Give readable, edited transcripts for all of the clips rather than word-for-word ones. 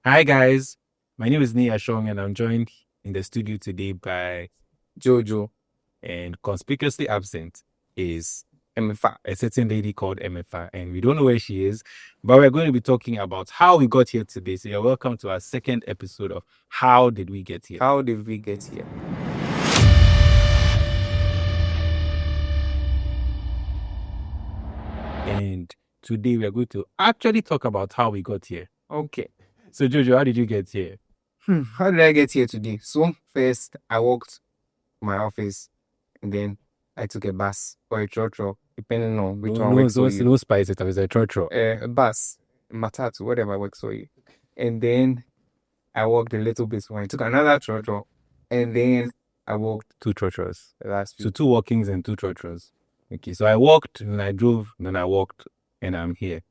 Hi guys, my name is Nia Shong and I'm joined in the studio today by Jojo, and conspicuously absent is MFA. a certain lady called MFA and we don't know where she is, but we're going to be talking about how we got here today. So you're welcome to our second episode of How Did We Get Here? How did we get here? And today we're going to actually talk about how we got here. Okay. So Jojo, how did you get here? How did I get here today? So first I walked to my office and then I took a bus or a trotro, depending on which one works for you. No spice it was a trotro. A bus, matatu, whatever works for you. And then I walked a little bit more. I took another trotro and then I walked Two trotros. the last few. So two walkings and two trotros. Okay, so I walked and I drove, and then I walked and I'm here.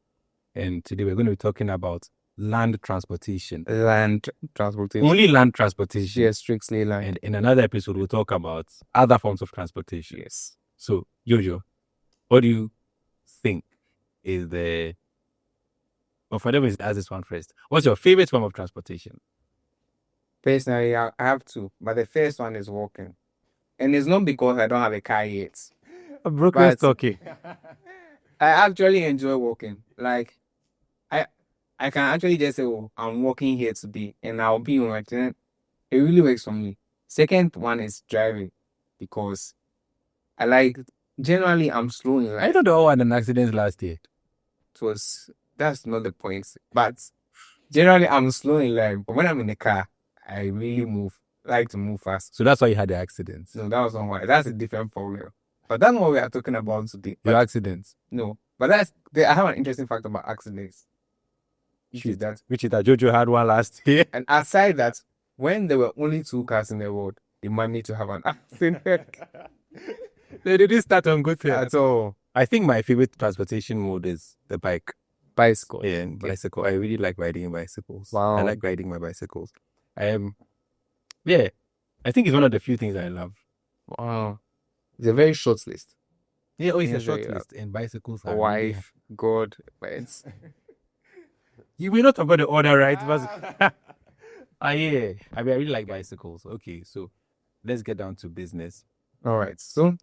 And today we're going to be talking about land transportation. Land transportation. Only land transportation. Yes, strictly land. And in another episode, we'll talk about other forms of transportation. Yes. So, Jojo, what do you think is the... Or for them, ask this one first. What's your favorite form of transportation? Personally, I have two, but the first one is walking. And it's not because I don't have a car yet. Broken But- talking. I actually enjoy walking. Like, I can actually just say, oh, I'm walking here today, and I'll be on my turn. It really works for me. Second one is driving, because I like, generally, I'm slow in I life. don't know had an accident last year. That's not the point. But generally, I'm slow in life. But when I'm in the car, I really like to move fast. So that's why you had the accident. So that was not why. That's a different problem. But that's not what we are talking about today. Your But accidents. no, but I have an interesting fact about accidents. Which is that, Jojo had one last year. and aside that, when there were only two cars in the world, they managed to have an accident They didn't start on good terms. at all. I think my favorite transportation mode is the bike. Bicycle. Yeah, and bicycle. I really like riding bicycles. Wow. I like riding my bicycles. Yeah, I think it's one of the few things I love. Wow. It's a very short list. Yeah, it's a Things short that you list, and bicycles A are wife, God, friends. You may not have got the order right, but yeah. I really like bicycles. Okay, so let's get down to business. All right. So,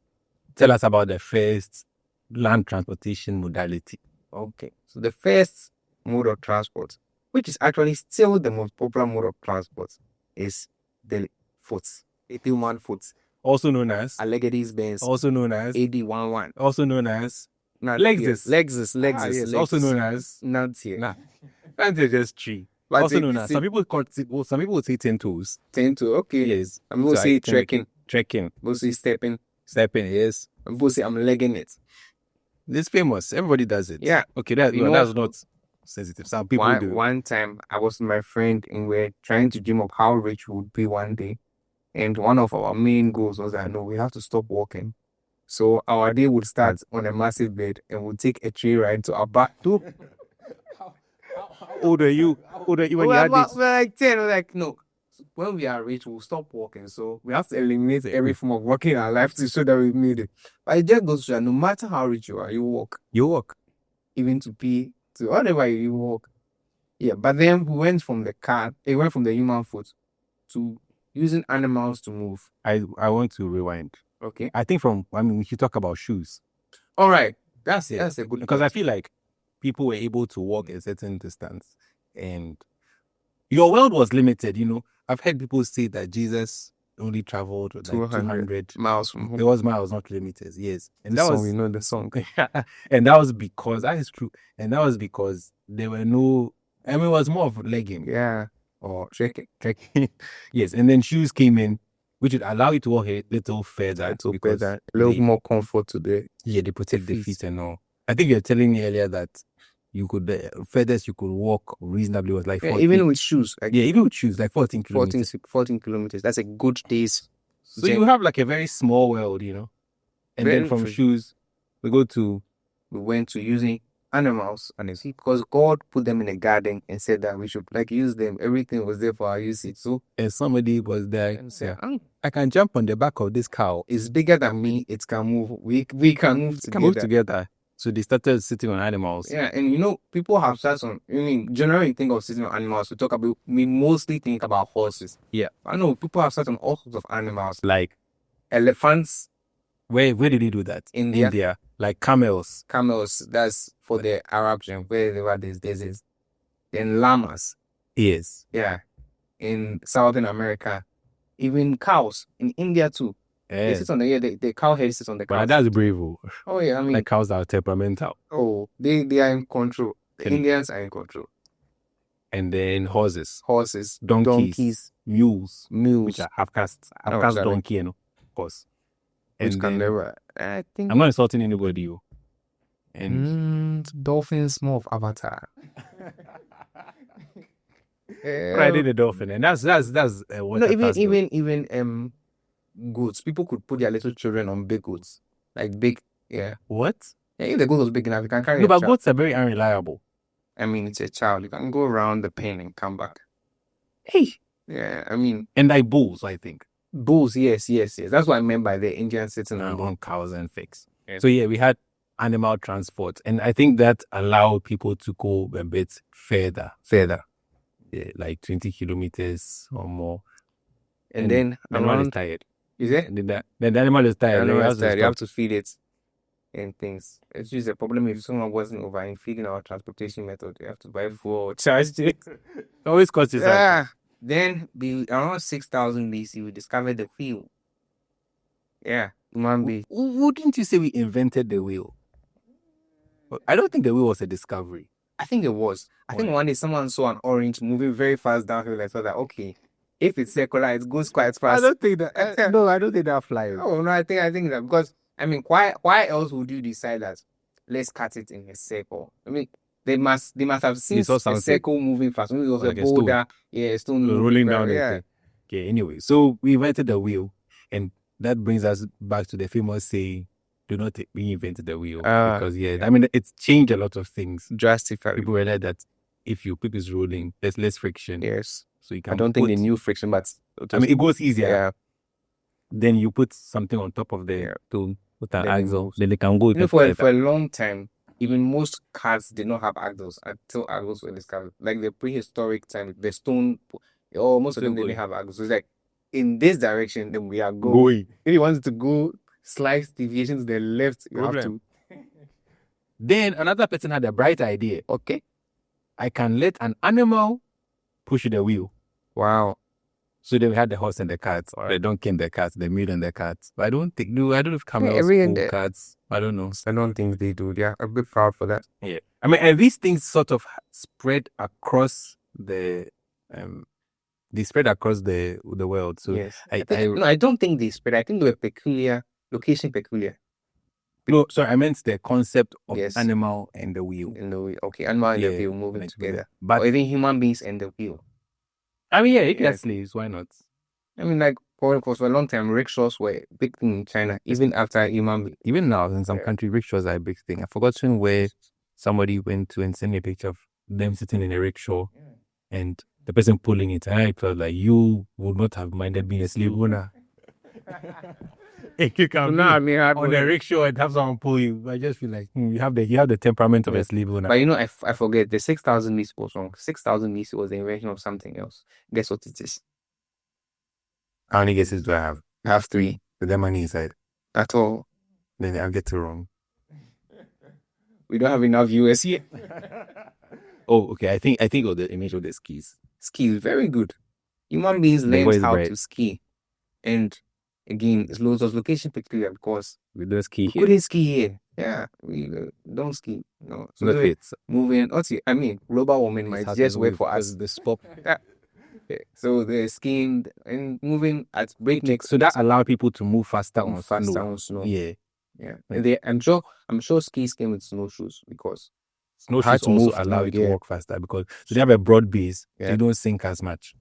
Tell us about the first land transportation modality. okay. So the first mode of transport, which is actually still the most popular mode of transport, is the foot. 81 foot. Also known as Allegedis Benz. also known as AD11. also known as Not Lexus. here. Lexus. yes, also known as Not here. nah. That's just tree. But Also they- known as they- some people would say 10 toes. Tend to, okay. Yes. I'm going to So say I think trekking. We'll say stepping. stepping, yes. I'm going to say I'm legging it. It's famous. Everybody does it. Yeah. Okay, You know that's what? not sensitive. Some people do. One time, I was with my friend and we're trying to dream of how rich we would be one day. And one of our main goals was that, no, we have to stop walking. So our day would start on a massive bed and we'll take a tree ride to our back. How old are you? How old are you when you We're had this? like 10. We're like, no, when we are rich, we'll stop walking. So we have to eliminate every form of walking in our life to show that we've made it. But it just goes to show that no matter how rich you are, you walk. You walk. Even to pee, to whatever you walk. Yeah, but then we went from the human foot to using animals to move. I want to rewind. Okay. I think we should talk about shoes. All right. That's it. That's a good Because I feel like people were able to walk a certain distance and your world was limited, you know. I've heard people say that Jesus only traveled like 200 miles from home. It was miles, not kilometers, yes. And we know the song. and that was because that is true. And that was because there were no it was more of legging Yeah. or trekking. Yes. And then shoes came in, which would allow you to walk a little further. Because A little more comfort today. yeah, they protect the feet. feet and all. I think you're telling me earlier that you could furthest you could walk reasonably was like 14. Even with shoes. Like even with shoes, like 14 kilometers. 14 kilometers. That's a good day's. So you have like a very small world, you know. And Very then from true. shoes, we went to using animals, and it's because God put them in a garden and said that we should like use them. Everything was there for our usage. So and somebody was there and said, I can jump on the back of this cow. it's bigger than me. It can move. We can move We together. can move together. So they started sitting on animals. Yeah, and you know, people have sat on. I mean, generally, think of sitting on animals. We mostly think about horses. Yeah. I know people have sat on all sorts of animals, Like elephants. where did they do that? India. Like camels. Camels. That's for the Arabs and wherever there's deserts. Then llamas. Yes. Yeah, in Southern America, even cows in India too. They Yes. sit on the cow head sits on the cow. But that's brave. Oh yeah, I mean, Like cows are temperamental. oh, they are in control. The Indians are in control. And then horses, donkeys, mules, mules, which are half caste donkey, of course. Which can never. I think I'm not insulting anybody. You. And dolphins more of Avatar. I did a dolphin, and that's what. No, even goats. People could put their little children on big goats, like big. Yeah. What? Yeah, if the goat was big enough, you can carry. No, but goats are very unreliable. I mean, it's a child. You can go around the pen and come back. Hey. Yeah, I mean. And like bulls, I think. Bulls, yes. That's what I meant by the Indian sitting on cows and figs. Yeah. So yeah, we had animal transport, and I think that allowed people to go a bit further. Yeah, like 20 kilometers or more. And then the animal is tired. Is it? And then the animal is tired. You have to feed it and things. It's just a problem if someone wasn't over feeding our transportation method. You have to buy fuel, charge it. It always costs you something. Yeah. Then around 6,000 BC, we discovered the wheel. Yeah, wouldn't you say we invented the wheel? I don't think the wheel was a discovery. I think it was. I think one day someone saw an orange moving very fast downhill and thought that, okay, if it's circular, it goes quite fast. I don't think that. No, I don't think that flies. Oh no, I think that because I mean, why else would you decide that? Let's cut it in a circle. I mean, they must have seen a circle moving fast. Maybe it was like a boulder, a stone rolling down. Yeah. Okay. Anyway, so we invented the wheel, and that brings us back to the famous saying, "Do not reinvent the wheel," because I mean, it's changed a lot of things drastically. People realized that if your pig is rolling, there's less friction. Yes. So you can. I don't think they knew friction, but I mean, it goes easier. Yeah. Then you put something on top of the to put an axle. Then they can go. You know, for a long time, even most cars did not have axles until axles were discovered. Like the prehistoric time, the stone, most of them didn't have axles. So it's like in this direction, then we are going. If you wanted to go slight deviations to the left, you have to. Then another person had a bright idea. Okay, I can let an animal push the wheel. Wow. So then we had the horse and the cats, or the donkey and the cats, the mule and the cats. But I don't know if camels pull cats. I don't know. I don't think they do. Yeah, I'm a bit proud for that. Yeah. I mean, and these things sort of spread across the world. So yes. I don't think they spread. I think they were location peculiar. No, sorry, I meant the concept of animal and the wheel. Okay, animal and the wheel moving together. But or even human beings and the wheel. I mean, if that's slaves, why not? I mean, like, for a long time, rickshaws were a big thing in China, even after human. Even now, in some countries, rickshaws are a big thing. I've forgotten where somebody went to and sent me a picture of them sitting in a rickshaw and the person pulling it. And I felt like you would not have minded being a slave owner. You can on a rickshaw and have someone pull you. I just feel like you have the temperament of a slave owner. But you know, I forget the 6,000 BC was wrong. 6,000 BC was the invention of something else. Guess what it is? How many guesses do I have? I have 3. With that money inside. At all. Then I'll get it wrong. We don't have enough viewers here. Oh, okay. I think of the image of the skis. Skis, very good. Human beings learned how to ski, and again, it was location peculiar because we don't ski here. We couldn't ski here. Yeah, we don't ski. No, so moving. I mean, global warming might just work for us. The spot. Yeah. So the skiing and moving at breakneck. So that allowed people to move faster on snow. Yeah. And I'm sure skis came with snowshoes because snowshoes also allow you to walk faster because they have a broad base. They don't sink as much.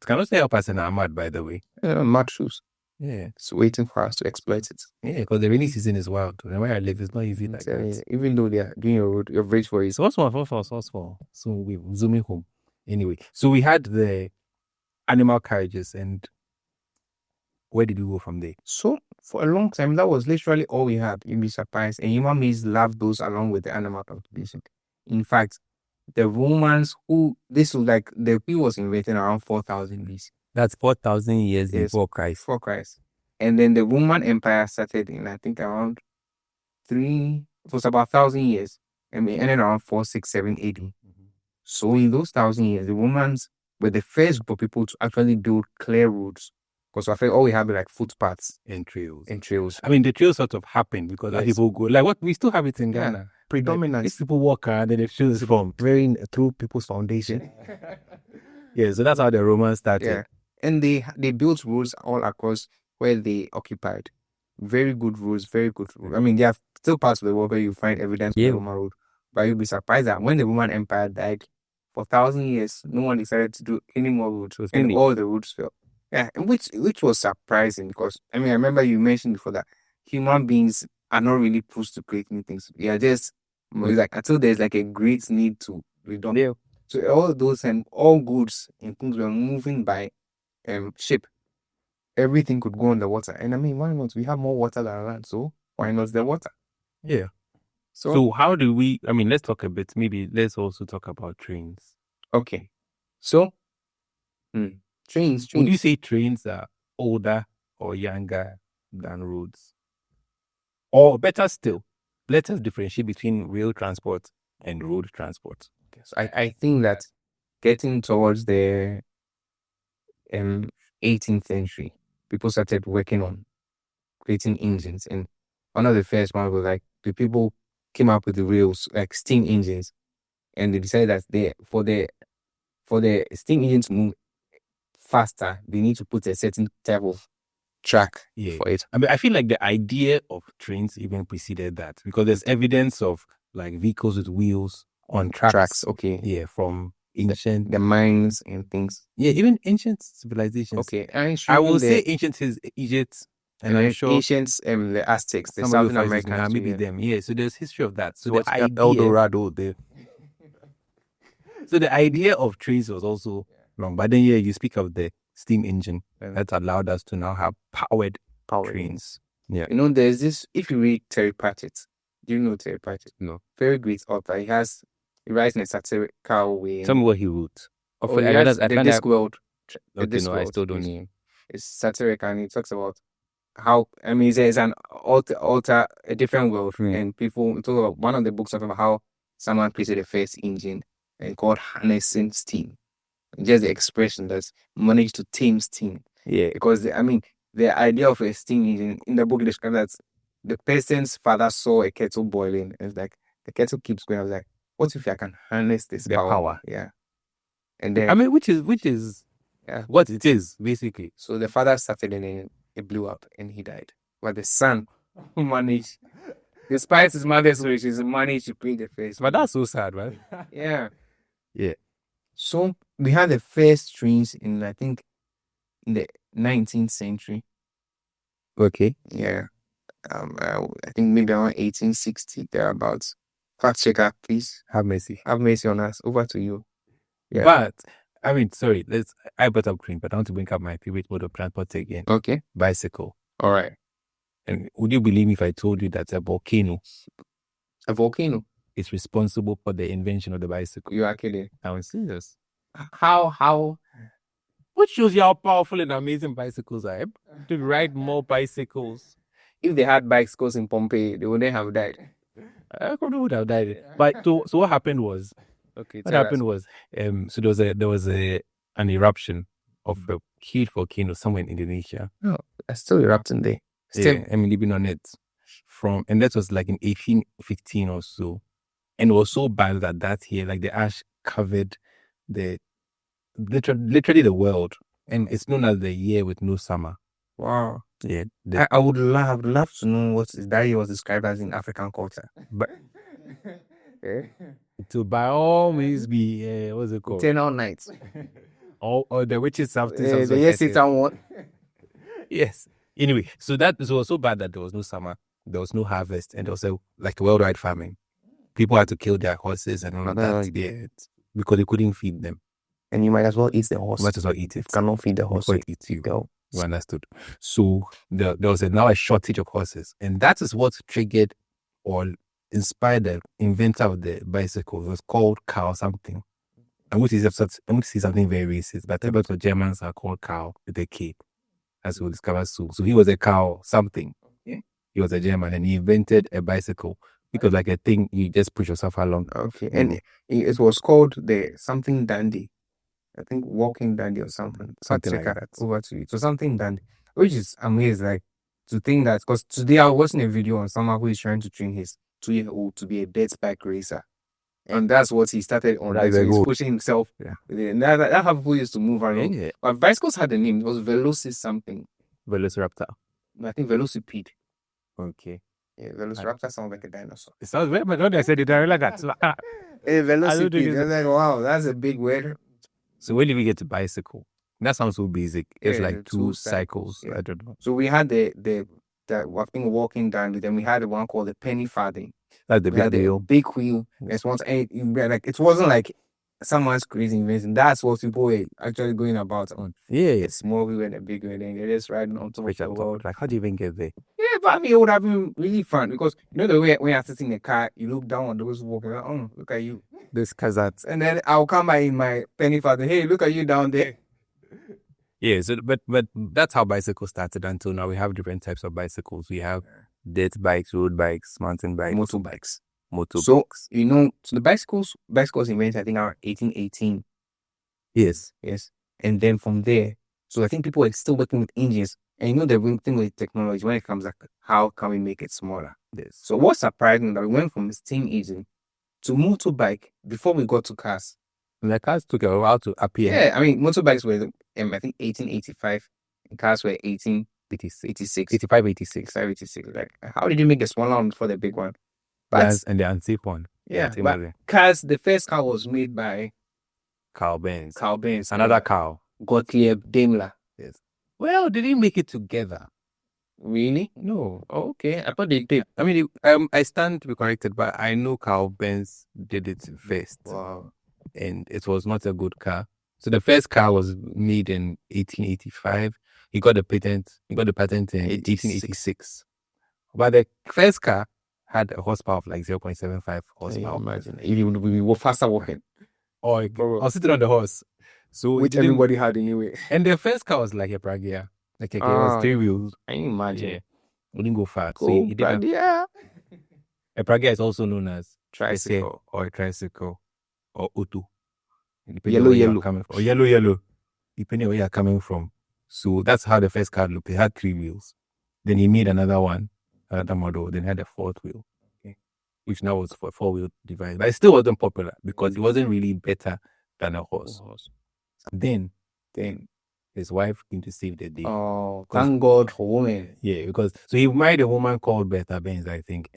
It can also help us in our mud, by the way. Mud shoes. Yeah. It's waiting for us to exploit it. Yeah, because the rainy season is wild. And where I live, it's not easy like that. Even though they are doing your bridge for it. So we're zooming home. Anyway, so we had the animal carriages, and where did we go from there? So for a long time, that was literally all we had. You'd be surprised. And human beings loved those along with the animal population. In fact, the Romans this was like, the wheel was invented around 4000 BC. That's 4,000 years Yes, before Christ. before Christ. And then the Roman Empire started in, I think, around it was about 1,000 years. And we ended around 467 AD. So in those 1,000 years, the Romans were the first group of people to actually build clear roads. Because I think all we have is like footpaths And trails. trails. I mean, the trails sort of happened because as Yes. people go, like what we still have it in Yeah. Ghana. Predominant. These people walk around and the trails formed Very through people's foundation. Yeah, so that's how the Romans started. Yeah. And they built roads all across where they occupied. Very good roads, very good roads. I mean, there are still parts of the world where you find evidence of the Roman road. But you'll be surprised that when the Roman Empire died, for 1,000 years, no one decided to do any more roads. And all the roads fell. Yeah, which was surprising because, I mean, I remember you mentioned before that human beings are not really pushed to create new things. They are just, like, until there's like a great need to be done. Yeah. So all those and all goods and things were moving by ship. Everything could go on the water. And I mean, why not? We have more water than land, so why not the water? Yeah. So So how do we, I mean, let's talk a bit, maybe let's also talk about trains. okay. So trains. Would you say trains are older or younger than roads? Or better still, let us differentiate between rail transport and road transport. So I think that getting towards the 18th century, people started working on creating engines, and one of the first ones was like the people came up with the rails, like steam engines, and they decided that for the steam engine to move faster, they need to put a certain type of track for it. I mean, I feel like the idea of trains even preceded that because there's evidence of like vehicles with wheels on tracks. Okay. Yeah, from ancient the mines and things. Yeah, even ancient civilizations. Okay, I will say ancient is Egypt, and I'm sure ancients the Aztecs, the somebody Southern Americans, maybe them. Yeah, so there's history of that. So what's the idea, El Dorado there. So the idea of trains was also long, but then you speak of the steam engine that allowed us to now have powered trains. Yeah, you know, there's this. If you read Terry Pratchett, do you know Terry Pratchett? No. Very great author. He writes in a satirical way. Tell me what he wrote. The Discworld. Okay, no, I still don't know. It's satirical, and he talks about how, I mean, there's an a different world, and people talk about one of the books about how someone created the first engine and called harnessing steam. Just the expression that's managed to tame steam. Yeah, because the idea of a steam engine in the book describes that the person's father saw a kettle boiling, and it's like the kettle keeps going. I was like, what if I can harness this power? Yeah, and then I mean, which is what it is basically. So the father started, and then it blew up, and he died. But the son managed, despite his mother's wishes, managed to create the first. But that's so sad, right? Yeah. Yeah. So we had the first trains in, I think, in the 19th century. Okay. Yeah. I think maybe around 1860 thereabouts. Fact checker, please. Have mercy. Have mercy on us. Over to you. Yeah. But I mean, sorry. I brought up train, but I want to bring up my favorite mode of transport again. Okay. Bicycle. All right. And would you believe me if I told you that a volcano is responsible for the invention of the bicycle? You are kidding. I'm serious. How? Which shows you how powerful and amazing bicycles are. To ride more bicycles. If they had bicycles in Pompeii, they wouldn't have died. I probably would have died. But so what happened was, so there was an eruption of a huge volcano somewhere in Indonesia. No, it's still erupting there. Yeah, I mean, living on it and that was like in 1815 or so. And it was so bad that year, like the ash covered literally the world. And it's known as the year with no summer. Wow. Yeah. I would love to know what that year was described as in African culture. But to by all means be, what's it called? Eternal nights. Or the witches something. The year Satan won. Yes. Anyway, so that was so bad that there was no summer, there was no harvest, and there was like a worldwide famine. People had to kill their horses and all of that because they couldn't feed them. And you might as well eat the horse. You might as well eat it. If you cannot feed the horse, eat you. Go. You understood? So there was now a shortage of horses, and that is what triggered or inspired the inventor of the bicycle. It was called Carl something. I'm going to say something very racist, but a lot of Germans are called Carl with a K, as we'll discover soon. So he was a Carl something. Yeah. He was a German, and he invented a bicycle. It was like a thing you just push yourself along. Okay, and it was called the something dandy. I think walking dandy or something. Something like that. Over to you. So something dandy, which is amazing. Like to think that, because today I was watching a video on someone who is trying to train his 2-year-old to be a dirt bike racer, and that's what he started on. Like, so he's pushing himself. Yeah, and that's how people used to move around. Yeah. But bicycles had a name. It was Velocis something. Velociraptor. I think Velocipede. Okay. Yeah, Velociraptor sounds like a dinosaur. It sounds very, but when I said it, I realized that. Velocipede. I was like, wow, that's a big word. So when did we get to bicycle? That sounds so basic. It's like two cycles. Yeah. I don't know. So we had the I think walking down, then we had the one called the penny farthing. That's the big wheel. Big wheel. It's once like it wasn't like someone's crazy invention. That's what people were actually going about on. Yeah. A small wheel and a big wheel, and they're just riding on top of the world. Like, how do you even get there? Yeah, but I mean, it would have been really fun because you know the way when you're sitting in a car, you look down on those walking. Like, oh, look at you. This kazats. And then I'll come by in my penny farthing. Hey, look at you down there. Yeah, so but that's how bicycles started. Until now, we have different types of bicycles. We have dirt bikes, road bikes, mountain bikes, motorbikes. So you know, so the bicycles invented I think around 1818. Yes. And then from there, so I think people are still working with engines. And you know the thing with technology when it comes like how can we make it smaller? Yes. So what's surprising that we went from steam engine to motorbike before we got to cars. And the cars took a while to appear. Yeah, I mean motorbikes were I think 1885, and cars were 1886, 85, 86. Like, how did you make a smaller one for the big one? But, and the unsafe one. Yeah, but cars. The first car was made by Carl Benz. Another Carl. Gottlieb Daimler. Yes. Well, they didn't make it together. Really? No. Oh, okay. I thought they did. I mean, I stand to be corrected, but I know Carl Benz did it first. Wow. And it was not a good car. So the first car was made in 1885. He got the patent in 1886. But the first car had a horsepower of like 0.75 horsepower. Imagine. We were faster walking. Or I was sitting on the horse. So which everybody had anyway. And the first car was like a Pragia. Like it was 3 wheels. I imagine. Yeah. We didn't go fast. Cool. So he did a Pragia is also known as tricycle or a tricycle or auto. Yellow. Or yellow. Depending where you're coming from. So that's how the first car looked. It had 3 wheels. Then he made another model. Then had a 4th wheel. Okay. Which now was for a 4-wheel device. But it still wasn't popular because it wasn't really better than a horse. Then his wife came to save the day. Oh, thank God for women. Yeah, because so he married a woman called Bertha Benz, I think,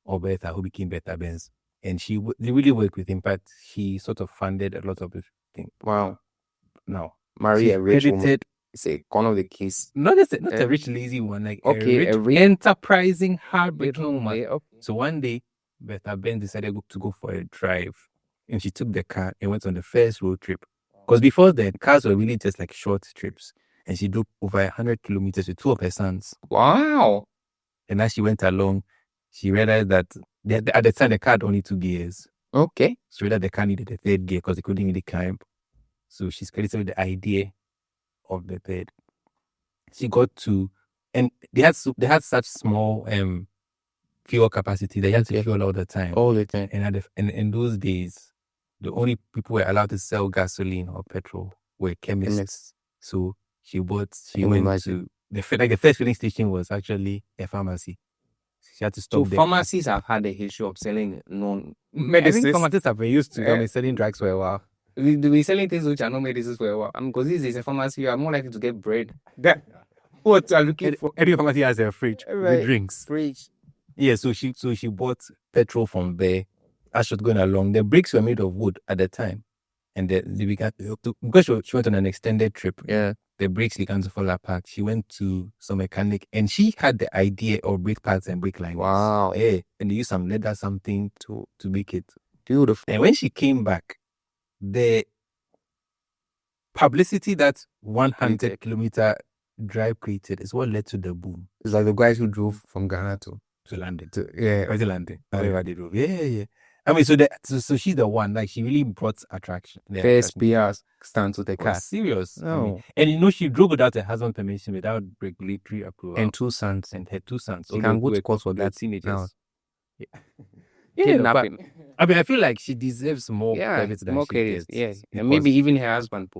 or Bertha, who became Bertha Benz. And they really worked with him, but he sort of funded a lot of the things. Wow. Now, marry a rich woman. It's one of the keys. Not a rich, lazy one, like a rich, enterprising, hardworking woman. Okay. So one day, Bertha Benz decided to go for a drive. And she took the car and went on the first road trip. Because before then, cars were really just like short trips. And she drove over 100 kilometers with 2 of her sons. Wow. And as she went along, she realized that at the time, the car had only 2 gears. Okay. So that the car needed a 3rd gear because they couldn't really climb. So she's credited with the idea of the 3rd. She got to, and they had such small fuel capacity. They had to fuel all the time. And in those days, the only people who were allowed to sell gasoline or petrol were chemists. So she went to the first filling station was actually a pharmacy. She had to stop there. Pharmacies have had a history of selling non-medicines. I think pharmacists have been used to selling drugs for a while. We selling things which are not medicines for a while. Because this is a pharmacy, you are more likely to get bread. What you are looking for? Every pharmacy has a fridge with drinks. Fridge. Yeah, so she bought petrol from there. As she was going along, the bricks were made of wood at the time. And they began because she went on an extended trip. Yeah. The brakes began to fall apart. She went to some mechanic and she had the idea of brake pads and brake liners. Wow. Yeah. And they used some leather something to make it beautiful. And when she came back, the publicity that 100 kilometer drive created is what led to the boom. It's like the guys who drove from Ghana to London. yeah. Or to London. Oh, Wherever yeah. they drove. Yeah. I mean, so she's the one. Like, she really brought attraction. First PR stand to the car. Serious. I mean, No. and you know, she drove without her husband's permission, without regulatory approval. And 2 sons. And her 2 sons. You can go to court for they're that. teenagers. No. Yeah. Kidnapping. But, I mean, I feel like she deserves more Yeah, credit than more she credit. gets. Yeah. And because- maybe even her husband.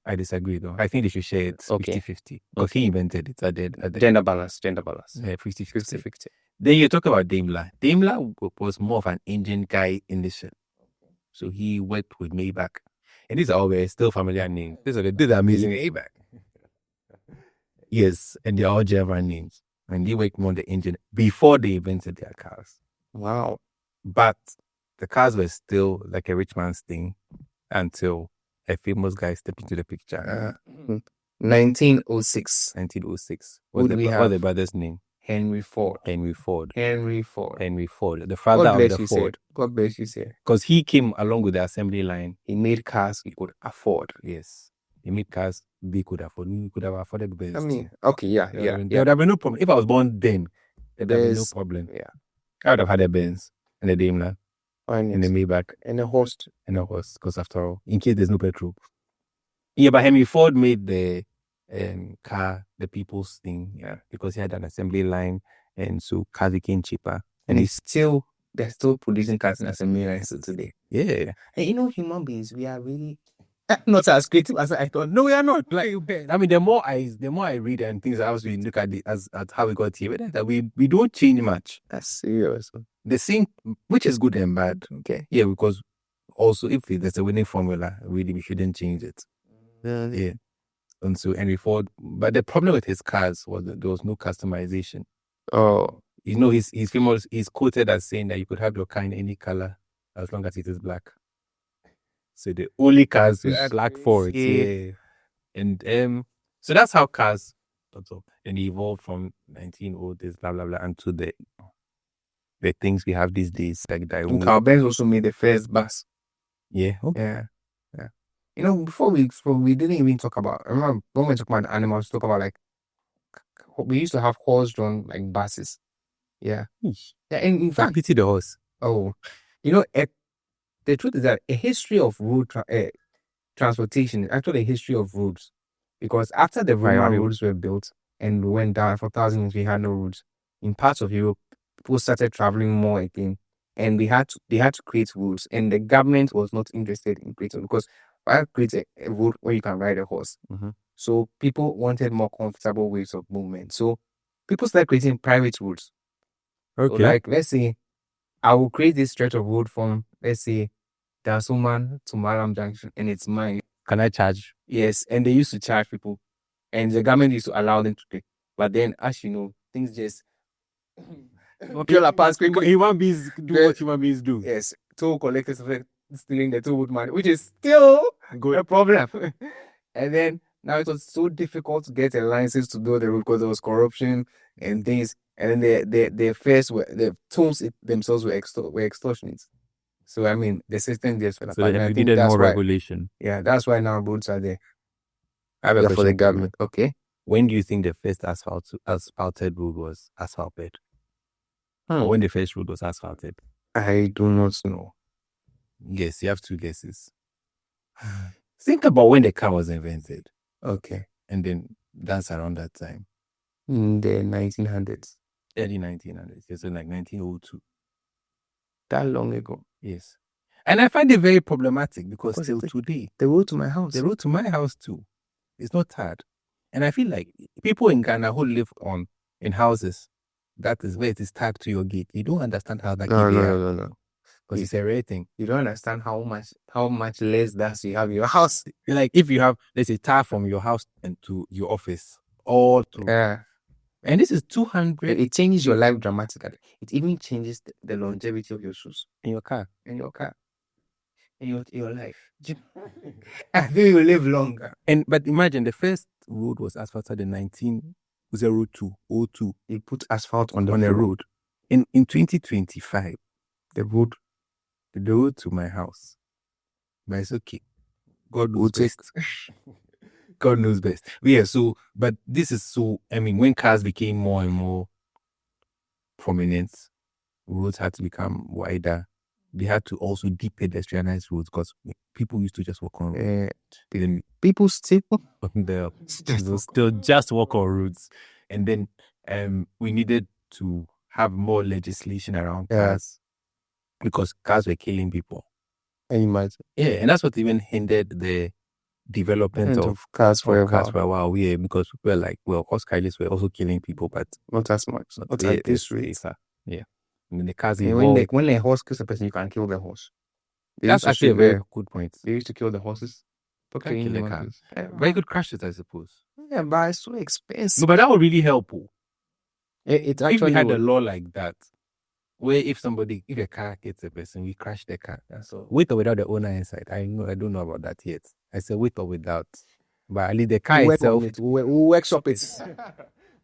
I disagree, though. I think they should share it Okay. 50-50. Because he invented it. At the Gender balance. yeah, 50-50. 50-50. Then you talk about Daimler. Daimler was more of an engine guy initially. So he worked with Maybach. And these are all very still familiar names. These are the amazing Maybach. Yes, and they're all German names. And they worked more on the engine before they invented their cars. Wow. But the cars were still like a rich man's thing until a famous guy stepped into the picture. 1906. 1906. Who do we What's have? the brother's name? Henry Ford. Henry Ford. Henry Ford. Henry Ford, the father God of bless the you, Ford. sir. God bless you, sir. Because he came along with the assembly line. He made cars he could afford. Yes. He made cars they could afford. We could have afforded Benz. I mean, okay, yeah. There would have been no problem. If I was born then, there'd have been no There's- problem. Yeah. I would have had a Benz and a Daimler and a And Maybach a host. and a horse. Because after all, in case there's no petrol. Yeah, but Henry Ford made the car the people's thing. Yeah, because he had an assembly line, and so cars became cheaper. And they're still producing cars in assembly lines today. Yeah. And you know, human beings, we are really not as creative as I thought. No, we are not. Like, I mean, the more I read and things, I was we look at at how we got here, that we don't change much. That's serious. The same, which is good and bad. Okay. Yeah, because also if there's a winning formula, really we shouldn't change it. Yeah. And so Henry Ford, but the problem with his cars was that there was no customization. Oh. You know, he's famous. He's quoted as saying that you could have your car in any color as long as it is black. So the only cars were black Fords. Yeah. And so that's how cars and evolved from 1900s, blah blah blah, and to the things we have these days, like that. Our Benz also made the first bus. Yeah. Yeah. Yeah. You know, before we didn't even talk about, I remember when we talk about animals, talk about like we used to have horse-drawn like buses. Yeah. Yeah. And in fact, pity the horse. oh, you know, the truth is that a history of road transportation is actually a history of roads. Because after the Roman roads were built and we went down for thousands, we had no roads. In parts of Europe, people started traveling more again, and they had to create roads, and the government was not interested in creating, because why create a road where you can ride a horse? Mm-hmm. So people wanted more comfortable ways of movement. So people started creating private roads. Okay. So like, let's say I will create this stretch of road from, let's say, Dasuman to Malam Junction, and it's mine. Can I charge? Yes, and they used to charge people, and the government used to allow them to pay. But then, as you know, things just peel apart quickly. Human beings do what human beings do. Yes, toll collectors started stealing the toll money, which is still a problem. And then now it was so difficult to get a license to do the road because there was corruption and things. And then the tolls themselves were extortionate. So I mean, the system just fell So apart. they And I think needed that's more why, regulation. yeah, that's why now roads are there. I have a Yeah, for question the for you. government. Okay. When do you think the first asphalted road was asphalted? Or when the first road was asphalted? I do not know. Yes, you have 2 guesses. Think about when the car was invented, Okay. and then that's around that time, In the 1900s. early 1900s. Yes, so like 1902. That long ago. Yes, and I find it very problematic because Because still it's today, The road to my house. the road to my house too is not hard, and I feel like people in Ghana who live in houses that is where it is tagged to your gate, you don't understand how that No. because it's a rare thing. You don't understand how much less that you have in your house. Like if you have, let's say, tag from your house and to your office, all through, Yeah. and this is 200 It changes your life dramatically. It even changes the longevity of your shoes in your car. and your car and your life. I think you will live longer. But imagine the first road was asphalted in 1902. You put asphalt on On the a road. In 2025, The road the road to my house. But it's okay. God knows will take best. God knows best. But yeah, so, but this is so, I mean, when cars became more and more prominent, roads had to become wider. They had to also de-pedestrianize roads because people used to just walk on roads. Then People still they'll still just walk on roads. And then we needed to have more legislation around cars because cars were killing people. Yeah, and that's what even hindered the development of cars for a cars for while. a while. Yeah, because we were like, well, horse carriages were also killing people, but Not as much. Not yeah, at this it's rate. safer. Yeah. I mean, the cars And evolved. when a horse kills a person, you can kill the horse. That's actually a very good point. They used to kill the horses. Can't kill the car. Yeah, Very good crashes, I suppose. Yeah, but it's so expensive. No, but that would really help. It If we actually had would. a law like that, where if a car hits a person, we crash the car. That's all. With or without the owner inside. I don't know about that yet. I said with or without. But at least the car itself. We'll workshop it.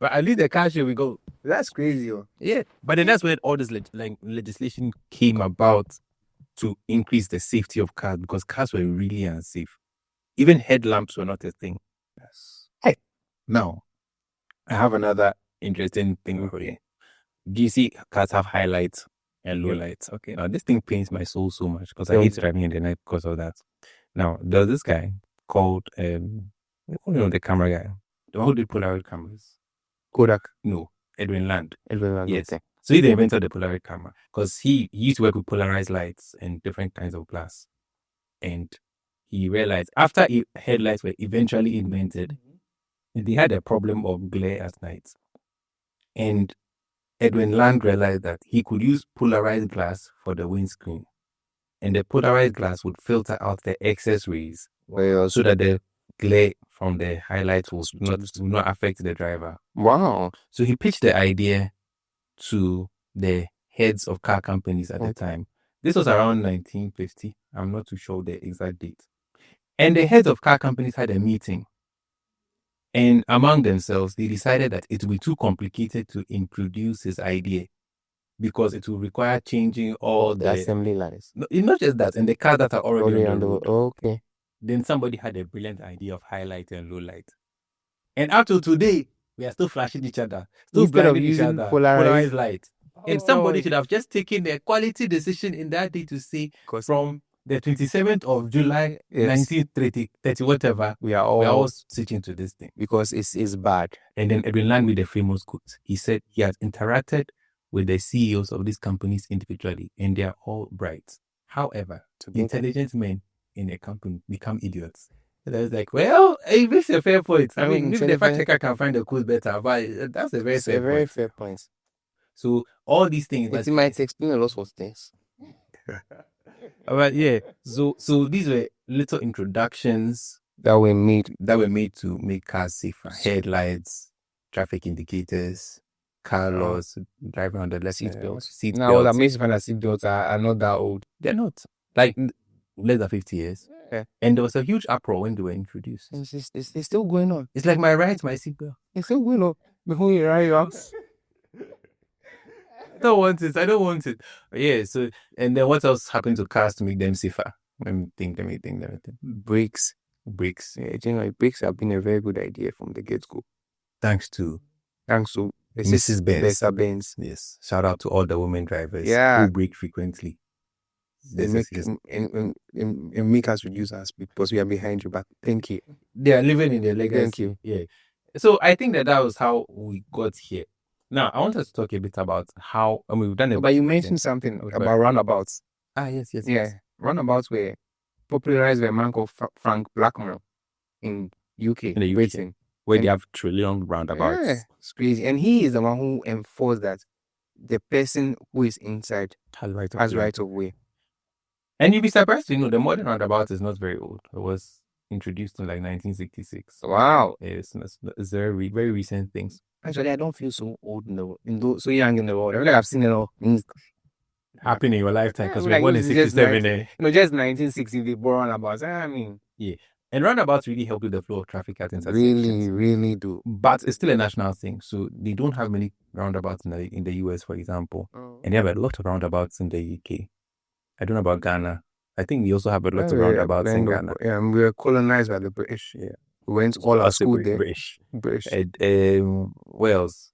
But at least the car should we go. That's crazy. Oh. Yeah. But then that's when all this legislation came about to increase the safety of cars because cars were really unsafe. Even headlamps were not a thing. Yes. Hey. Now, I have another interesting thing for you. Do you see cars have highlights and low lights? Okay. Now, this thing pains my soul so much because I hate driving in the night because of that. Now, there's this guy called, the camera guy, the one who did Polaroid cameras. Kodak. No, Edwin Land. Yes. Okay. So he invented the Polaroid camera because he used to work with polarized lights and different kinds of glass. And he realized after headlights were eventually invented, they had a problem of glare at night. And Edwin Land realized that he could use polarized glass for the windscreen. And the polarized glass would filter out the excess rays so that the glare from the highlights will not affect the driver. Wow. So he pitched the idea to the heads of car companies at the time. This was around 1950. I'm not too sure the exact date. And the heads of car companies had a meeting. And among themselves, they decided that it would be too complicated to introduce his idea because it will require changing all the assembly lines. No, not just that, and the cars that are already on the road. Okay. Then somebody had a brilliant idea of highlight and low light. And up to today, we are still flashing each other, still blinding each other, polarized light. And somebody should have just taken the quality decision in that day to say from the 27th of July, 1930, whatever, we are all switching to this thing. Because it's bad. And then Edwin Land made a famous quote. He said he has interacted with the CEOs of these companies individually, and they are all bright. However, intelligent men in a company become idiots. And I was like, well, it makes a fair point. I mean, if the fact checker can find the code better, but that's a very fair point. So all these things, it might explain a lot of things. But yeah, so these were little introductions that were made to make cars safer. Headlights, traffic indicators, car laws, driving on the left seat belts. Now, what amazing to find that seat belts are not that old. They're not. Like less than 50 years. Yeah. And there was a huge uproar when they were introduced. It's still going on. It's like my seatbelt. It's still going on. Before you ride up. I don't want it. Yeah, so, and then what else happened to cars to make them safer? Let me think. Brakes. Yeah, generally, brakes have been a very good idea from the get-go. Thanks to Mrs. Benz. Yes. Shout out to all the women drivers who brake frequently. And make us reduce our speed because we are behind you, but thank you. They are living in their legacy. Thank you. Yeah. So I think that was how we got here. Now, I want us to talk a bit about how, we've done it. But you mentioned something about roundabouts. Yes. Yeah. Roundabouts were popularized by a man called Frank Blackmore in UK. In the UK, where they have trillion roundabouts. Yeah, it's crazy. And he is the one who enforced that the person who is inside has right of way. And you'd be surprised to know the modern roundabout is not very old. It was introduced in like 1966. Wow. It's very, very recent things. Actually, I don't feel so old so young in the world. I feel like I've seen it all happen in your lifetime because we're born in 67. Just 1960, they bore roundabouts. I mean, yeah. And roundabouts really help with the flow of traffic at intersections. Really do. But it's still a national thing. So they don't have many roundabouts in the US, for example. And they have a lot of roundabouts in the UK. I don't know about Ghana. I think we also have a lot of roundabouts in Ghana. Yeah, and we were colonized by the British. Yeah. We went all our school there. British. British. And Wales.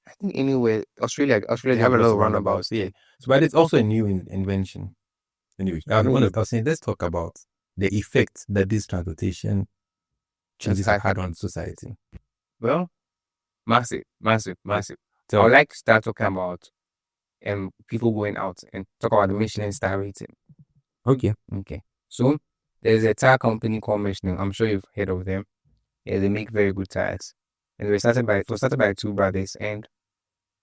I think anywhere Australia they have a lot of roundabouts. Yeah. So, but it's also a new invention. Anyway, I was saying, let's talk about the effect that this transportation changes have had on society. Well, massive. I So, would like to start talking about people going out and talk about the Michelin star rating. okay. So there's a tire company called Michelin. I'm sure you've heard of them. Yeah, they make very good tires. And it was started by two brothers. And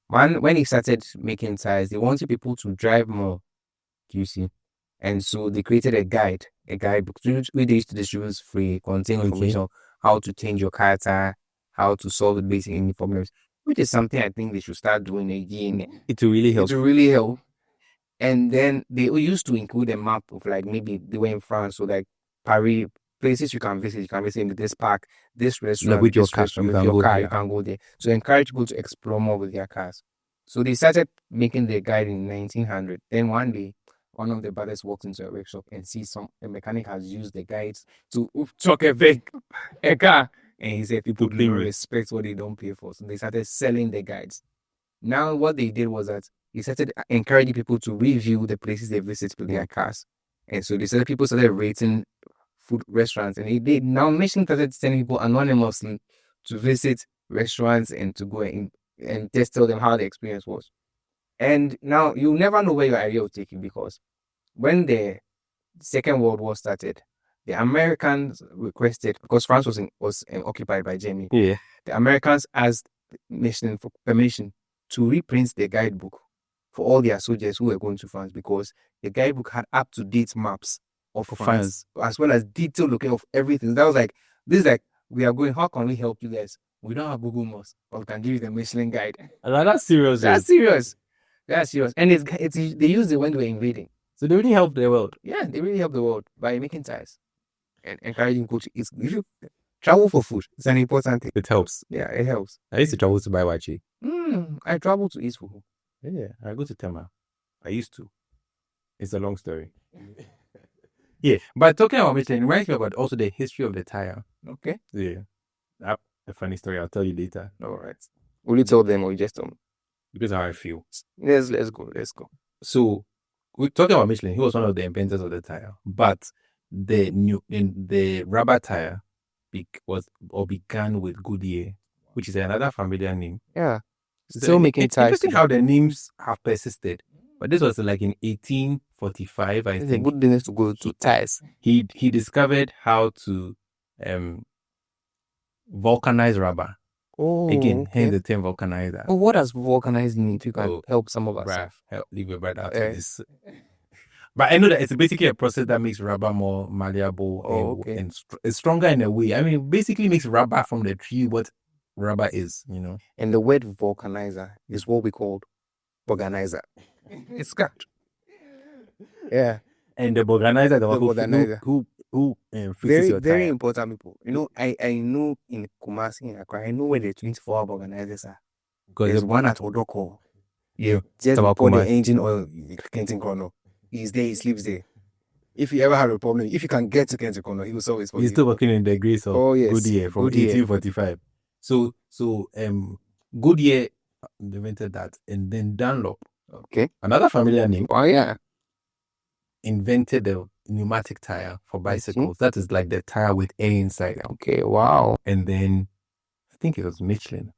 when he started making tires, they wanted people to drive more. You see. And so they created a guidebook where they used to distribute free, contain information on how to change your car tire, how to solve the basic engine problems, which is something I think they should start doing again. It will really help. It will really help. And then they used to include a map of like maybe they were in France, so like Paris, places you can visit. You can visit in this park, this restaurant, with your this car, restaurant, with your car, you can go there. So encourage people to explore more with their cars. So they started making the guide in 1900. Then one day, one of the brothers walked into a workshop and sees a mechanic has used the guides to chuck a car. And he said people do not respect what they don't pay for. So they started selling the guides. Now what they did was that he started encouraging people to review the places they visit with their cars. And so people started rating food restaurants. And they now Michelin started sending people anonymously to visit restaurants and to go and just tell them how the experience was. And now you never know where your idea will take you, because when the Second World War started, the Americans requested, because France was occupied by Germany. Yeah. The Americans asked Michelin for permission to reprint the guidebook for all their soldiers who were going to France, because the guidebook had up-to-date maps of France, as well as detailed location of everything. That was like, we are going, how can we help you guys? We don't have Google Maps, but we can give you the Michelin guide. That's serious. That's serious. And they used it when they were invading. So they really helped the world. Yeah, they really helped the world by making tires and encouraging people to eat. If you travel for food, it's an important thing. It helps. Yeah, it helps. I used to travel to buy wachi. I travel to eat food. Yeah, I go to Tema. I used to. It's a long story. Yeah, but talking about Michelin reminds me about also the history of the tire. Okay. Yeah. A funny story I'll tell you later. All right. Will you tell them or you just tell me? Because how I feel. Let's go. So we're talking about Michelin. He was one of the inventors of the tire. But the rubber tire began with Goodyear, which is another familiar name. Yeah. Still making tires. Interesting how the names have persisted. But this was like in 1845, I think. It's a good business to go to tires. He discovered how to vulcanize rubber. Oh, again, hence the term vulcanizer. Oh, what does vulcanize mean? If you can help some of us. Leave your brother out of this. But I know that it's basically a process that makes rubber more malleable and it's stronger in a way. I mean, basically makes rubber from the tree what rubber is, you know. And the word vulcanizer is what we call organizer. It's got. Yeah. And the organizer, who fixes your tire. Very important people. You know, I know in Kumasi, in Accra, I know where the 24-hour organizers are. Because there's one at Odoko. Yeah. Just before the engine oil, Kenton Corner. He's there, he sleeps there. If you ever have a problem, if you can get to Kenton Corner, he will solve it for you. He's still working in the grace of Goodyear from Goodyear. 1845. So Goodyear invented that, and then Dunlop. Okay. Another familiar name. Oh yeah. Invented the pneumatic tire for bicycles. That is like the tire with air inside. Okay, wow. And then I think it was Michelin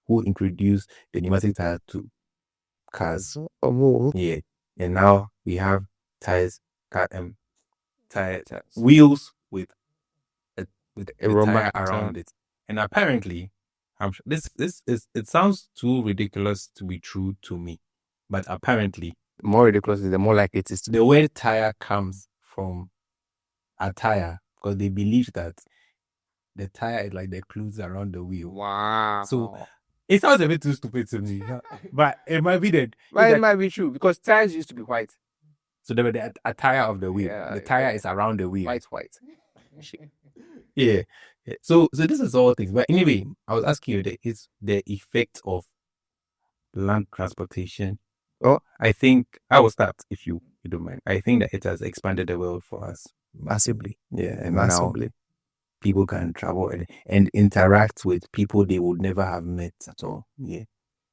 who introduced the pneumatic tire to cars. Oh, yeah. And now we have wheels with a tire around it. And apparently, I'm sure it sounds too ridiculous to be true to me, but apparently, the more ridiculous is the more likely it is. The word tire comes from a tire because they believe that the tire is like the clothes around the wheel. Wow. So it sounds a bit too stupid to me, but it might be that. But it might be true because tires used to be white. So they were the attire of the wheel. Yeah, the tire is around the wheel. White. Yeah. So this is all things. But anyway, I was asking you the effect of land transportation. Oh, I think I will start if you don't mind. I think that it has expanded the world for us massively. Yeah, and massively. Now people can travel and interact with people they would never have met at all. Yeah.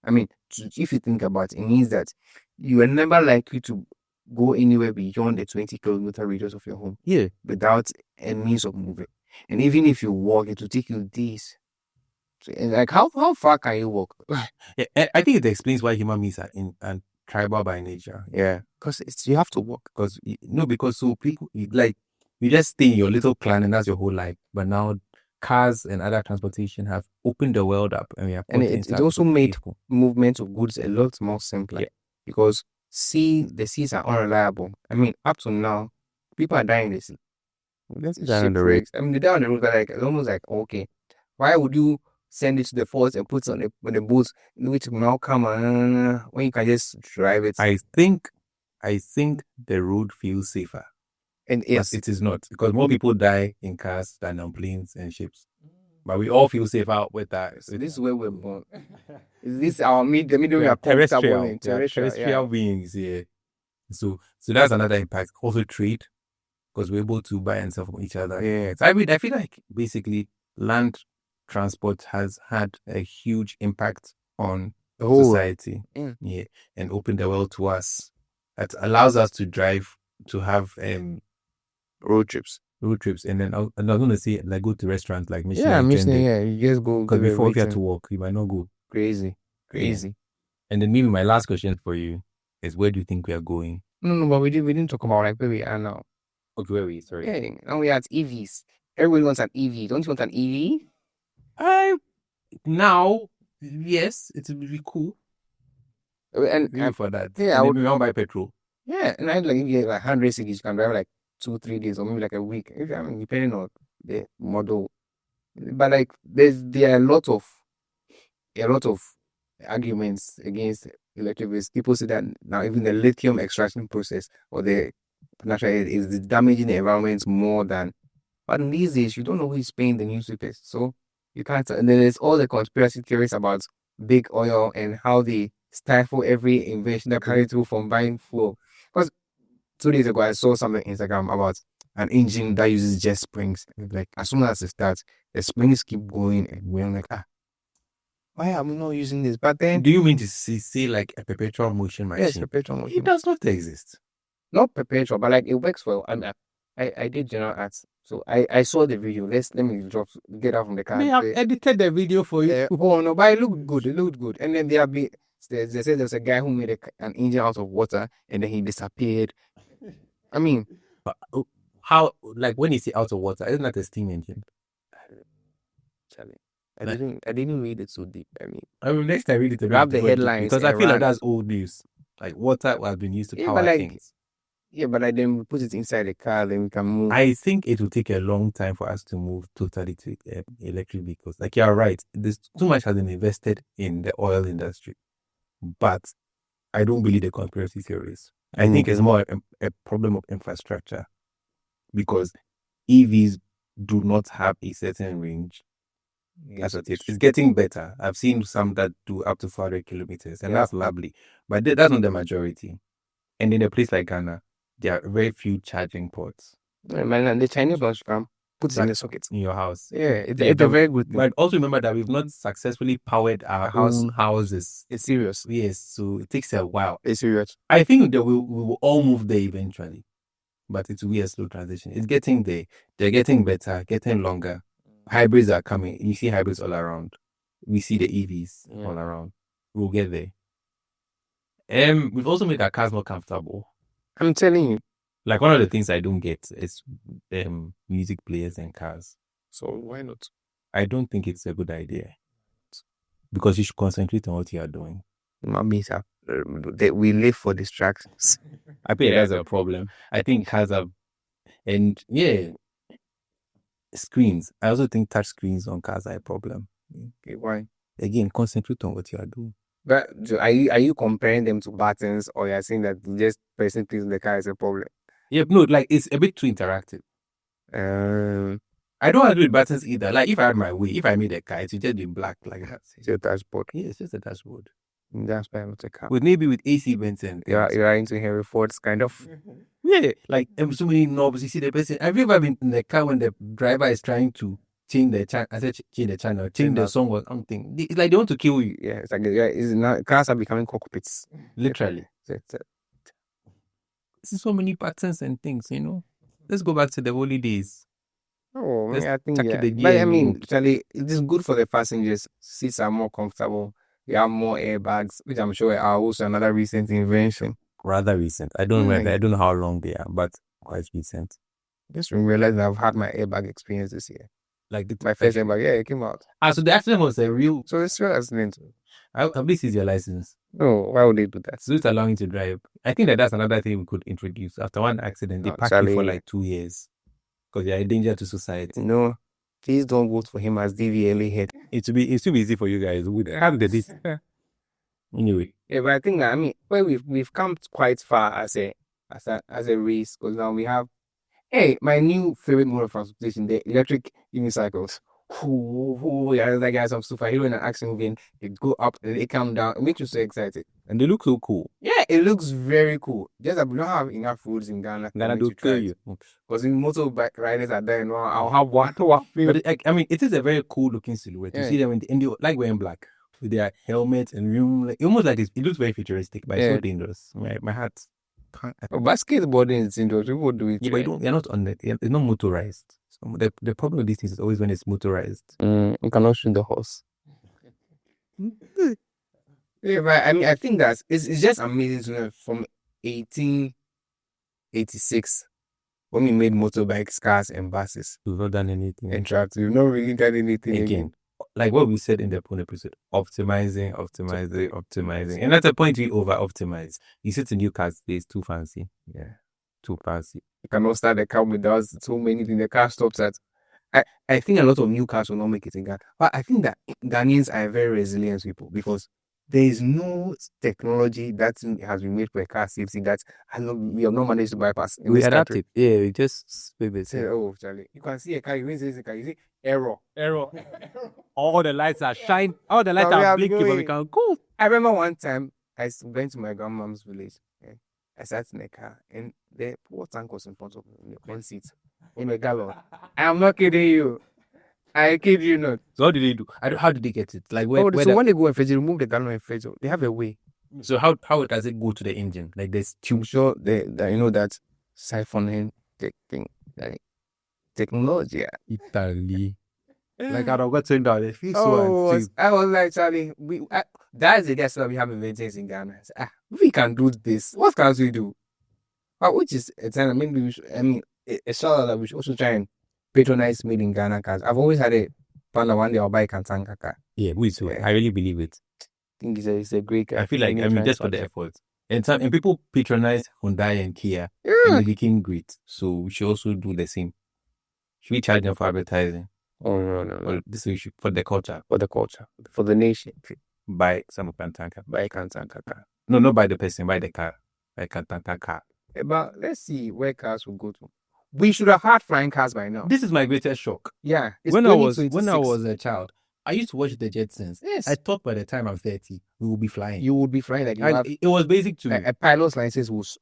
I mean, if you think about it, it means that you are never likely to go anywhere beyond the 20-kilometer radius of your home. Yeah. Without a means of moving. And even if you walk, it will take you days. So, and like, how far can you walk? Yeah, I think it explains why human beings are in and tribal by nature. Yeah, because you have to walk. Because because so people like you just stay in your little clan and that's your whole life. But now cars and other transportation have opened the world up, and we are And put it inside also made people. movement of goods a lot more simpler. Yeah. Because the seas are unreliable. I mean, up to now, people are dying in the sea. Shipwrecks. I mean, they die on the road, but like it's almost like, okay, why would you send it to the port and put it on the boats, which will now come when you can just drive it? I think the road feels safer. And But it is not, because more people die in cars than on planes and ships. But we all feel safer with that. So this is where we're born. Is this our the medium we We are are terrestrial. comfortable in? We are terrestrial beings, yeah. So that's another impact. Also trade, because we're able to buy and sell from each other. Yeah. So I feel like basically land transport has had a huge impact on The whole society. Yeah. And opened the world to us. That allows us to drive, to have road trips. And then I was gonna say like go to restaurants like Michelin. Yeah, Michelin. Yeah, you just go. Because before if you had to walk, you might not go. Crazy. Yeah. And then maybe my last question for you is, where do you think we are going? No, but we didn't talk about like where we are now. Okay, where are we? Sorry. Yeah, now we are at EVs. Everyone wants an EV. Don't you want an EV? Now, yes, it would be cool. And for that. Yeah, and maybe I'll buy petrol. Yeah, and I like if you have like 100 cities, you can drive like 2-3 days or maybe like a week. I mean, depending on the model. But like there are a lot of arguments against electric vehicles. People say that now even the lithium extraction process or the natural is damaging the environment more than. But in these days, you don't know who is paying the newspapers, so you can't. And then there's all the conspiracy theories about big oil and how they stifle every invention that carry through from buying fuel. Because 2 days ago, I saw something on Instagram about an engine that uses jet springs. Like as soon as it starts, the springs keep going, and we're like, why am I not using this? But then, do you mean to see like a perpetual motion machine? Yes, perpetual motion. It does not exist. Not perpetual, but like it works well. I did general arts, so I saw the video. Let me get out from the car. They have edited the video for you. Oh no, but it looked good. It looked good. And then they said there was a guy who made an engine out of water, and then he disappeared. I mean, but how? Like when you say out of water, isn't that a steam engine? Charlie, I didn't read it so deep. I mean, next time I read it, grab the headlines because I feel like that's old news. Like water has been used to power things. Yeah, but then we put it inside the car, then we can move. I think it will take a long time for us to move totally to electric vehicles. Like you're right, there's too much has been invested in the oil industry, but I don't believe the conspiracy theories. I think it's more a problem of infrastructure, because EVs do not have a certain range. Yes, it's getting better. I've seen some that do up to 400 kilometers, and that's lovely. But that's not the majority. And in a place like Ghana, there are very few charging ports. Man, the Chinese ones can put it in the socket in your house. Yeah, it's a very good thing. But also remember that we've not successfully powered our own houses. It's serious. Yes, so it takes a while. It's serious. I think that we will all move there eventually, but it will be a slow transition. It's getting there. They're getting better, getting longer. Hybrids are coming. You see hybrids all around. We see the EVs all around. We'll get there. We've also made our cars more comfortable. I'm telling you. Like one of the things I don't get is music players and cars. So why not? I don't think it's a good idea, because you should concentrate on what you are doing. We live for distractions. I think that's a problem. I think cars have, and screens. I also think touch screens on cars are a problem. Okay, why? Again, concentrate on what you are doing. But are you comparing them to buttons, or you're saying that just pressing things in the car is a problem? Yeah, no, like it's a bit too interactive. I don't agree with buttons either. Like if I had my way, if I made a car, it would just be black like that. It's a dashboard. Yeah, it's just a dashboard. That's why I'm a car. With maybe with AC vents and You're, things. you're into Henry Ford's kind of. Yeah, like so many knobs. You see the person. Have you ever been in the car when the driver is trying to change the channel? I said change the channel, change the song or something. It's like they want to kill you. Yeah, it's like it's not, cars are becoming cockpits. Literally. See so many patterns and things, you know. Let's go back to the holy days. Oh, Let's I think chuck yeah. it the But gear I and mean, road. Charlie, it is good for the passengers. Seats are more comfortable. You have more airbags, which I'm sure are also another recent invention. Rather recent. I don't remember. I don't know how long they are, but quite recent. Just realized I've had my airbag experience this year. Like My first airbag, yeah, it came out. so the accident was a real. So it's real accident. At least is your license. No, why would they do that? So it's allowing you to drive. I think that's another thing we could introduce. After one accident, they No, pack you for Charlie. like 2 years because you're a danger to society. No, please don't vote for him as DVLA head. It will be easy for you guys. We have this. Anyway, Yeah, but I think that, I mean, well, we've come quite far as a race, because now we have, hey, my new favorite mode of transportation, the electric unicycles. Yeah, that guy's some superhero in an action movie, and they go up and they come down. It makes you so excited. and they look so cool. Yeah, it looks very cool. Just that we don't have enough roads in Ghana. Ghana do kill you. Because in motorbike riders are there, and I'll have one. But I mean, it is a very cool looking silhouette. You Yeah. see them in the like wearing black with their helmets and room, like almost like it looks very futuristic, but it's Yeah. so dangerous. My heart can't. Basketboarding is dangerous. People do it. Yeah, but they're not on it. It's not motorized. So the problem with these things is always when it's motorized. You cannot shoot the horse. Yeah, but I mean, I think that it's just amazing to know from 1886 when we made motorbikes, cars, and buses We've not done anything. and trucks. We've not really done anything Again, like what we said in the phone episode, optimizing. And at a point we over optimize. You sit in new cars, it's too fancy. Yeah. Too fancy. You cannot start the car without so many things. The car stops at. I think a lot of new cars will not make it in Ghana. But I think that Ghanaians are very resilient people, because there is no technology that has been made for a car safety that we have not managed to bypass. We adapt it. Yeah, we just Say, oh, Charlie, you can see a car, you see a car, you see error. All the lights are shine. All the lights But we are are blinking, but we going. can go. I remember one time I went to my grandmom's village. Yeah. I sat in a car and the poor tank was in front of me in the front seat in a gallon. I'm not kidding you. I kid you not. So what did they do? How did they get it? Like When they go and fetch it, remove the gallon and fetch it. They have a way. So how does it go to the engine? Like there's I'm tube. sure that you know that siphoning thing, like technology. Italy. Like I don't got turned down. It feels I was like, Charlie, that's the guess that we have inventions in Ghana. I said, we can do this. What can we do? Which is a time, maybe we should, I mean, a shout out that we should also try and patronize made in Ghana cars. I've always had a plan that one day I'll buy a Kantanka car. Yeah, we too. Yeah. I really believe it. I think it's a great car. I feel like just for the effort. And people patronize Hyundai and Kia, and Yeah. they became great. So we should also do the same. Should we charge them for advertising? Oh no. Or this we should for the culture. For the culture, for the nation, Buy some Kantanka. buy a Kantanka car. No, not buy the person, buy the car. Buy Kantanka car. But let's see where cars will go to. We should have had flying cars by now. This is my greatest shock. Yeah. It's When I was 2026. a child, I used to watch the Jetsons. Yes. I thought by the time I'm 30, we will be flying. You would be flying like you And have it was basic to me. a pilot's license was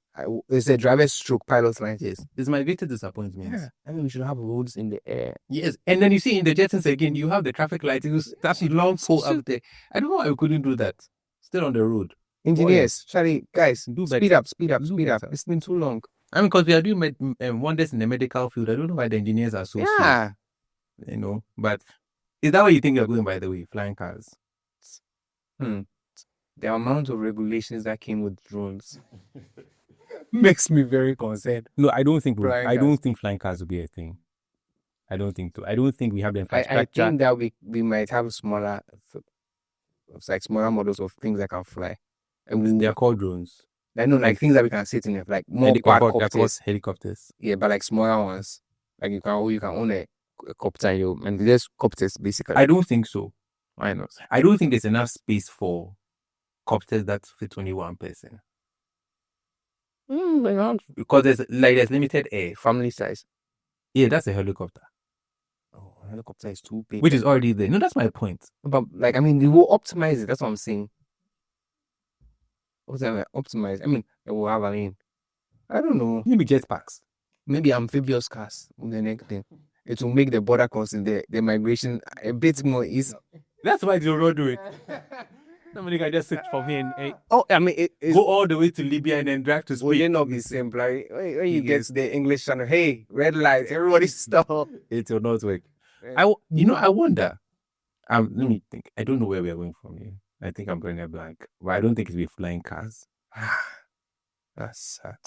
it's a driver's stroke pilot's license. Yes, it's my greatest disappointment. Yeah. I mean, we should have roads in the air. Yes, and then you see in the Jetsons again, you have the traffic lights. It was that long pole up there. I don't know why we couldn't do that. Still on the road. Engineers, Charlie, guys, Do speed better. up. Do better. It's been too long. I mean, because we are doing wonders in the medical field. I don't know why the engineers are so slow, Yeah. you know. But is that what you think you're going, by the way? Flying cars? The amount of regulations that came with drones makes me very concerned. No, I don't think Flying I cars. don't think flying cars will be a thing. I don't think so. I don't think we have the I infrastructure. think that we might have smaller models of things that can fly. And They are called drones. I know, like things that we can sit in, like more They're quadcopters. called helicopters. Yeah, but like smaller ones. Like you can own a copter, and just copters basically. I don't think so. Why not? I don't think there's enough space for copters that fit only one person. Because there's limited air. Family size. Yeah, that's a helicopter, Oh, helicopter is too big. which is already there. No, that's my point. But like, I mean, they will optimize it. That's what I'm saying. optimize. I mean, it will have. I don't know. Maybe jetpacks. Maybe amphibious cars. The next thing, it will make the border crossing, the migration a bit more easy. That's why they'll not do it. Somebody can just sit for me and Oh, I mean, go all the way to Libya and then drive to Spain. Will it not be simple? Like, when you get Yes. to the English channel, hey, red light, everybody stop. It will not work. Yeah. I wonder. Let me think. I don't know where we are going from here. I think I'm going a blank. But I don't think it'll be flying cars. That's sad.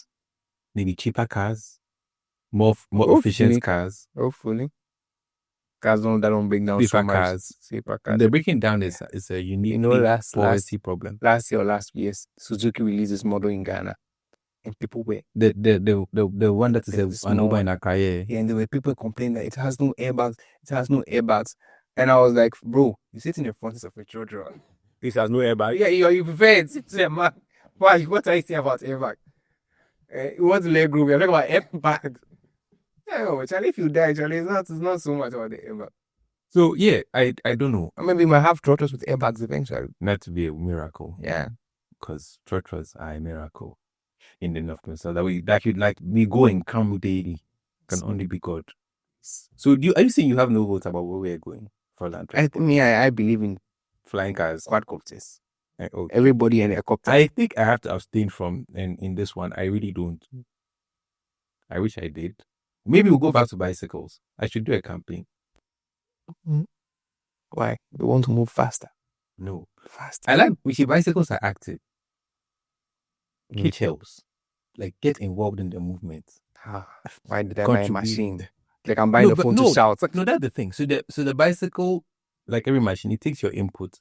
Maybe cheaper cars, more Hopefully. efficient cars. Hopefully. Cars that don't break down Safer so much. cars. Safer cars. The breaking down is a unique poverty problem. Last year or last years, Suzuki released this model in Ghana, and people were The one that is The an small Uber one. in Accra. Yeah. and there were people complaining that it has no airbags. It has no airbags, and I was like, bro, you sit in the front of a children. This has no airbag. Yeah, you prefer it. Sit there, man. Why? What are you saying about airbag? You want to leg room? You're talking about airbag. Yeah, Charlie, if you die, Charlie, it's not so much about the airbag. So yeah, I don't know. Maybe we might have trotters with airbags eventually. Not to be a miracle. Yeah. Because trotters are a miracle in the North. So that could like me go and come daily can only be God. So are you saying you have no vote about where we're going for land transport? I believe in Flying cars. quadcopters. Okay. Everybody in a helicopter. I think I have to abstain from in this one. I really don't. I wish I did. Maybe we'll go back to bicycles. I should do a campaign. Why? We want to move faster. No. Faster. I like which bicycles are active. Keep helps. Like get involved in the movement. Why did I buy a Contribute. machine? Like I'm buying a phone to shout. No, that's the thing. So the bicycle, like every machine, it takes your input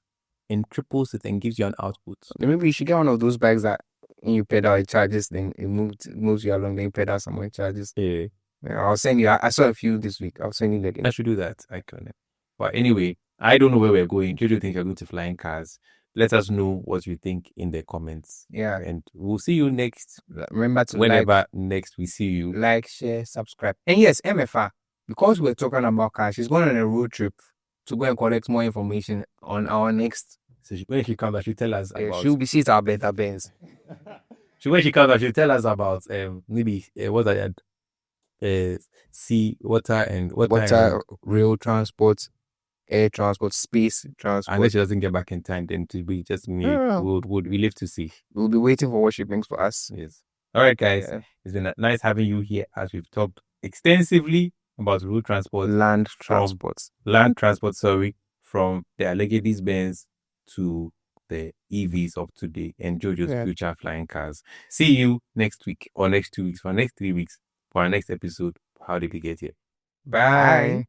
and triples it and gives you an output. Maybe you should get one of those bikes that when you pedal it charges, then it moves you along, then you pedal somewhere, it charges. Yeah. I'll send you. I saw a few this week. I'll send you the link. I should do that. I can. But anyway, I don't know where we're going. Do you think you're going to flying cars? Let us know what you think in the comments. Yeah. And we'll see you next. Remember to whenever next we see you. Like, share, subscribe. And yes, MFR, because we're talking about cars, she's going on a road trip to go and collect more information on our next. So when she comes, she'll tell us about. She's our better Benz. So when she comes, she'll tell us about maybe what I had. Sea, water, rail transport, air transport, space transport. Unless she doesn't get back in time, then to be just me, we live to see. We'll be waiting for what she brings for us. Yes. All right, guys. Yeah. It's been nice having you here as we've talked extensively about road transport, land transport, from the Allegedis Benz to the EVs of today and Jojo's future flying cars. See you next week or next 2 weeks for next 3 weeks for our next episode. How did we get here? Bye.